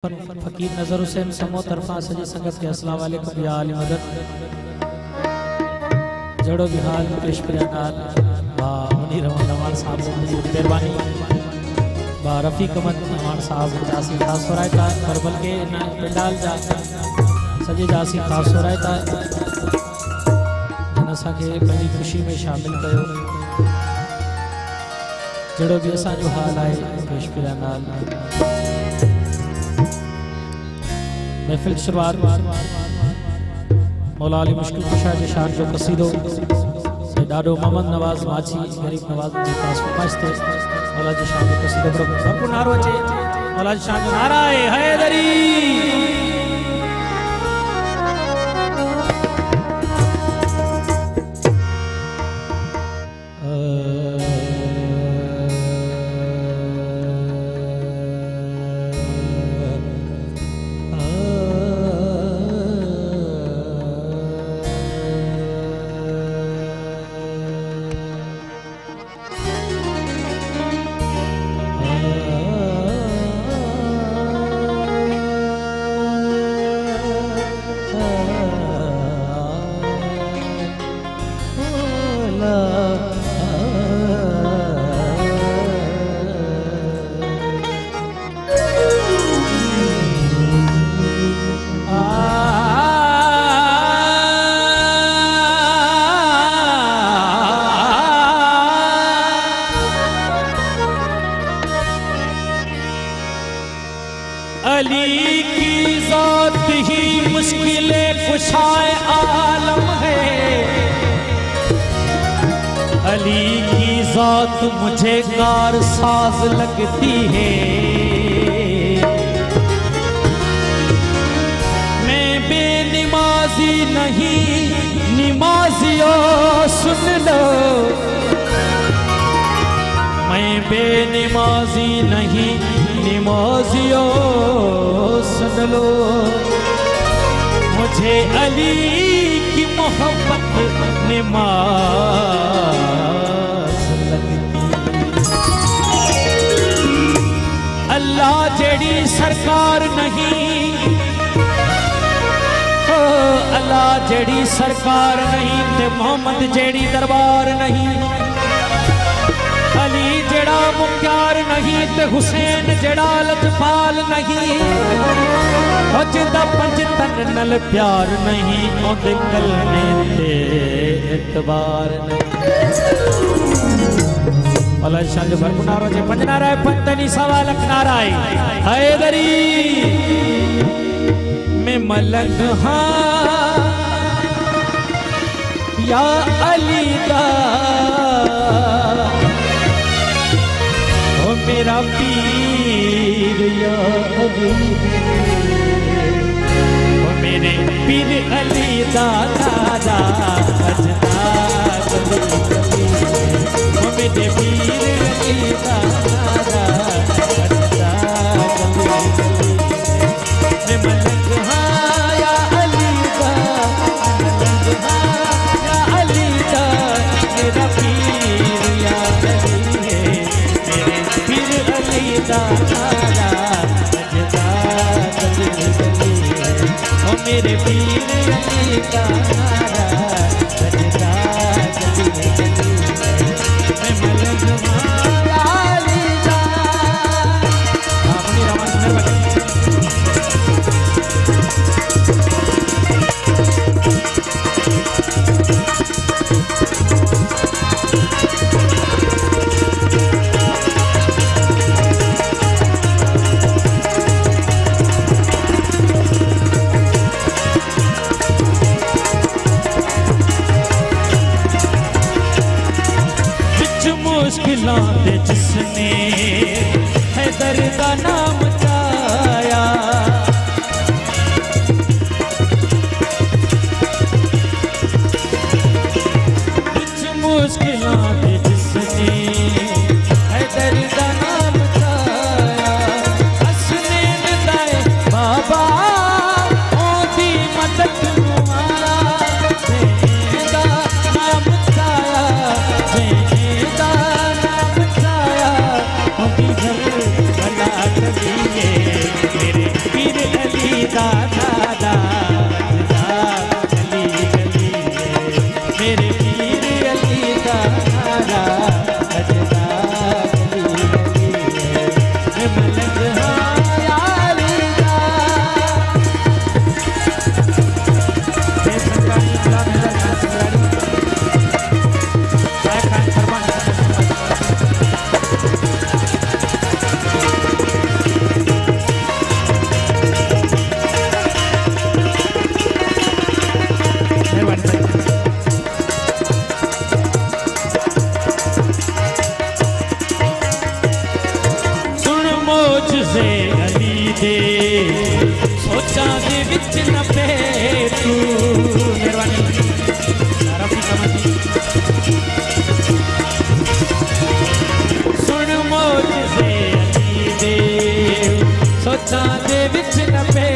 फकीर नजर हुसैन समो तरफा सजी संगत के अस्सलाम वालेकुम या आली मदद जड़ो बिहाल पेश प्रियानाल बा मुनीर रहमान साहब की मेहरबानी बा रफीक अहमद रहमान साहब जासी खास होरायता करबल के ना पंडाल जा सजे जासी खास होरायता जनसा के बड़ी खुशी में शामिल कयो जड़ो भी असा जो हाल आए पेश प्रियानाल महफिल की शुरुआत मौला अली मुश्किल कुशा के शान जो कसीदो से डाडो मोहम्मद नवाज माछी गरीब नवाज के पास फरमाइशते मौला जी शान जो कसीदो पर नारो अचे मौला जी शान जो नारा है हैदरी अली की ज़ात ही मुश्किले कुशाए आलम है। अली की ज़ात मुझे कार साज लगती है। मैं बेनिमाजी नहीं निमाजियों सुन लो। मैं बेनिमाजी नहीं निमाजियों सुन लो। मुझे अली की मोहब्बत निमाज लगती। अल्लाह जेड़ी सरकार नहीं, ओ अल्लाह जेड़ी सरकार नहीं ते मोहम्मद जेड़ी दरबार नहीं। अली जेड़ा मुख्तार नहीं ते हुसैन जेड़ा लजपाल नहीं। जिदा पंज तन नल प्यार नहीं ओदे कलमे ते एतबार नहीं। अल्लाह शान जो भरपूर नारा जे पंज नारा है पंतनी सवा लख नारा है। हैदरी में मलंग हाँ या अली दा मेरा पीर या अली ओ मेरे पीर अली दादा बजना कभी ओ मेरे पीर अली दादा बजना कभी मैं मलंग हाँ या अली दा मलंग हाँ या अली दा मेरा पीर या अली है। मेरे पीर अली का नारा बजदा गली गली मैं मलंग माया अली दा। अपनी रवान विच न पे तू मेहरबानी रफी कमल जी सुन मोजज़े अली दे सोचा दे विच न पे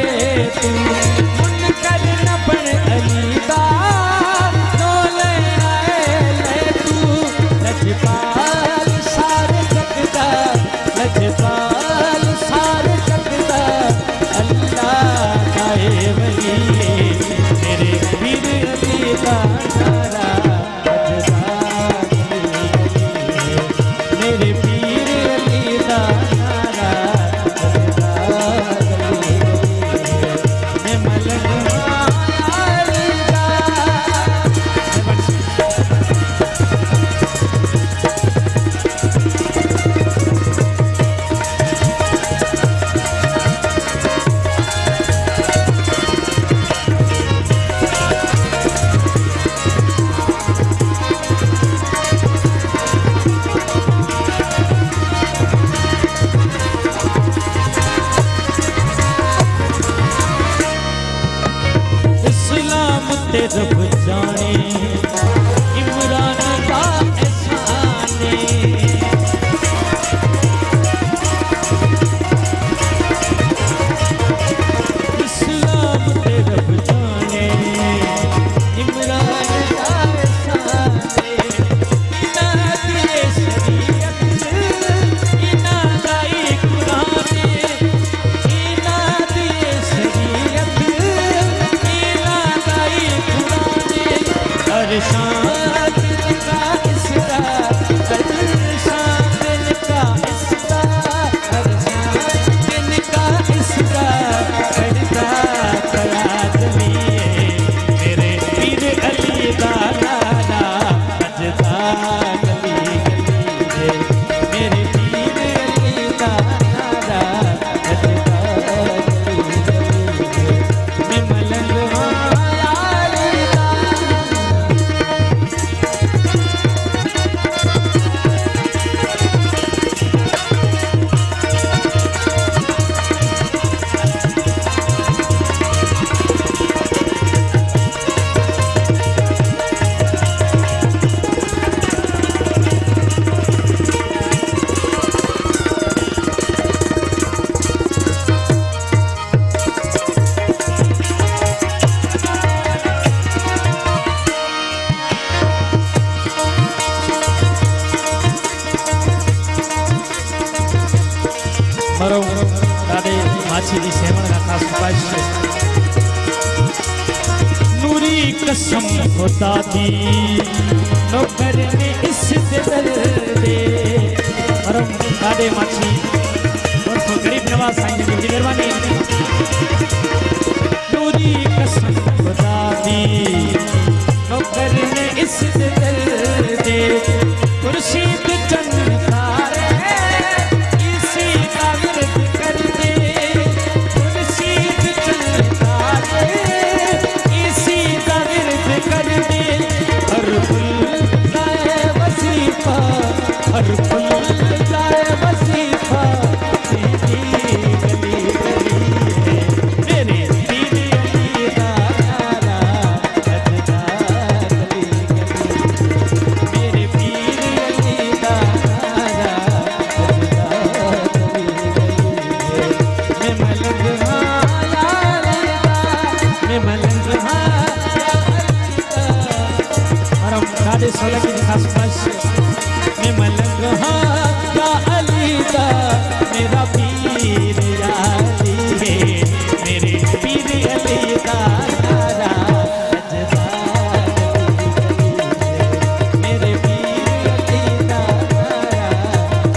तू मुनकर न बन अली दा नो ले आए ले तू लजपाल सारे जगदा लजपाल सारे जगदा अल्लाह आए वली मेरे पीर अली दा नारा मेरे पीर अली दा नारा मैं मलंग रब जाने इमरान का एहसाने इस्लाम ते रब जाने इमरान का एहसाने इना दिए शरीयत इना दाई कुरान इना दिए शरीयत इना दाई अरशाद का इसका अरशाद का इसका अरशाद का इसका पढ़ता कलात लिए मेरे पीर अली दा नारा बजदा गली गली मेरे पीर अली दा नारा बजदा गली गली मैं मलंग दादे माछी की सेवन का खास ख्वाहिश नूरी कसम खुदा दी नौकर ने इस दिल दे मरम दादे माछी और तो गरीब नवाज साईं जी की मेहरबानी नूरी कसम खुदा दी नौकर ने इस दिल दे खुर्शीद चंद तारे हर फूल जाए वसीफा तेरी गली गली मेरे पीर अली दा नारा बजदा गली गली मेरे पीर अली दा नारा बजदा गली गली मैं मलंग हाँ यार मैं मलंग हाँ और हम गाड़े सोलह की खास ख्वाहिश मैं मलंग हाँ या अली दा मेरा पीर या अली है मेरे पीर अली दा नारा बजदा गली मेरे पीर अली दा नारा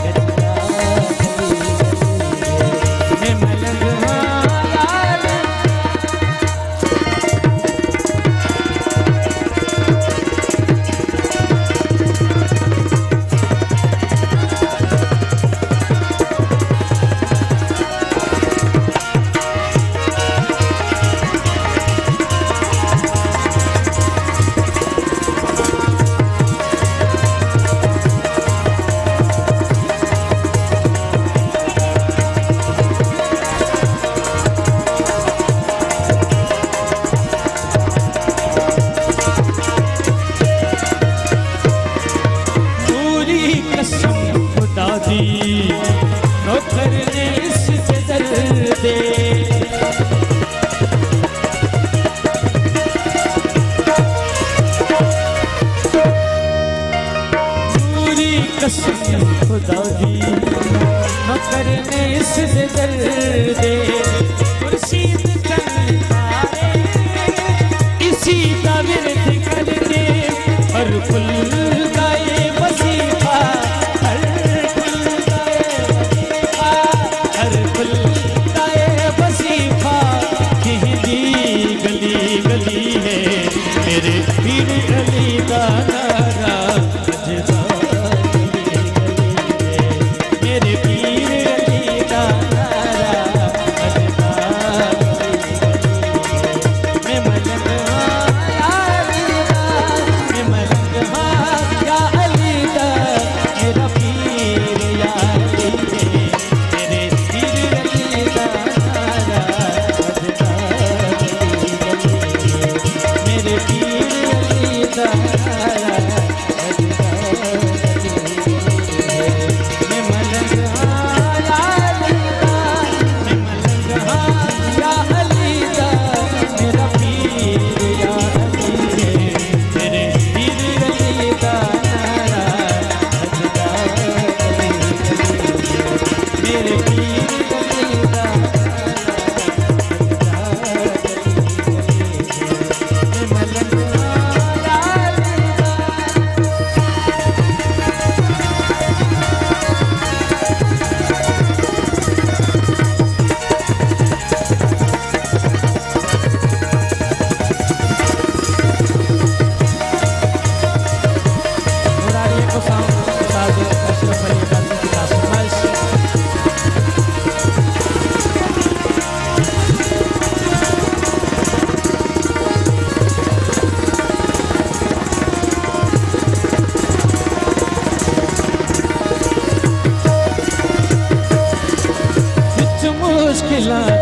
बजदा गली मैं मलंग हाँ यार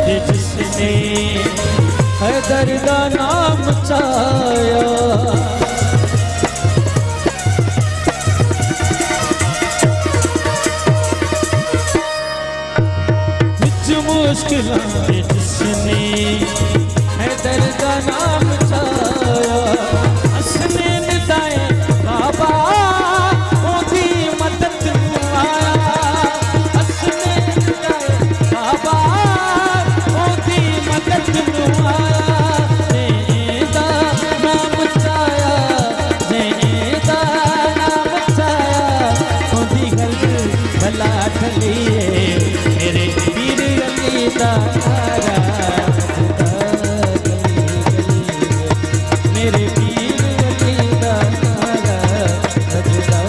जिसने हैदर दा नाम चाया विच मुश्किलां दे जिसने हैदर दा नाम चाया हसने निदाए बाबा ओदी मदद नूं आया हसने निदाए बाबा ओदी मदद नूं आया नेदा नाम चाया नेदा नाम चाया ओदी गला ठलिए मेरे पीर अली दा नारा मेरे पीर अली दा नारा सजदा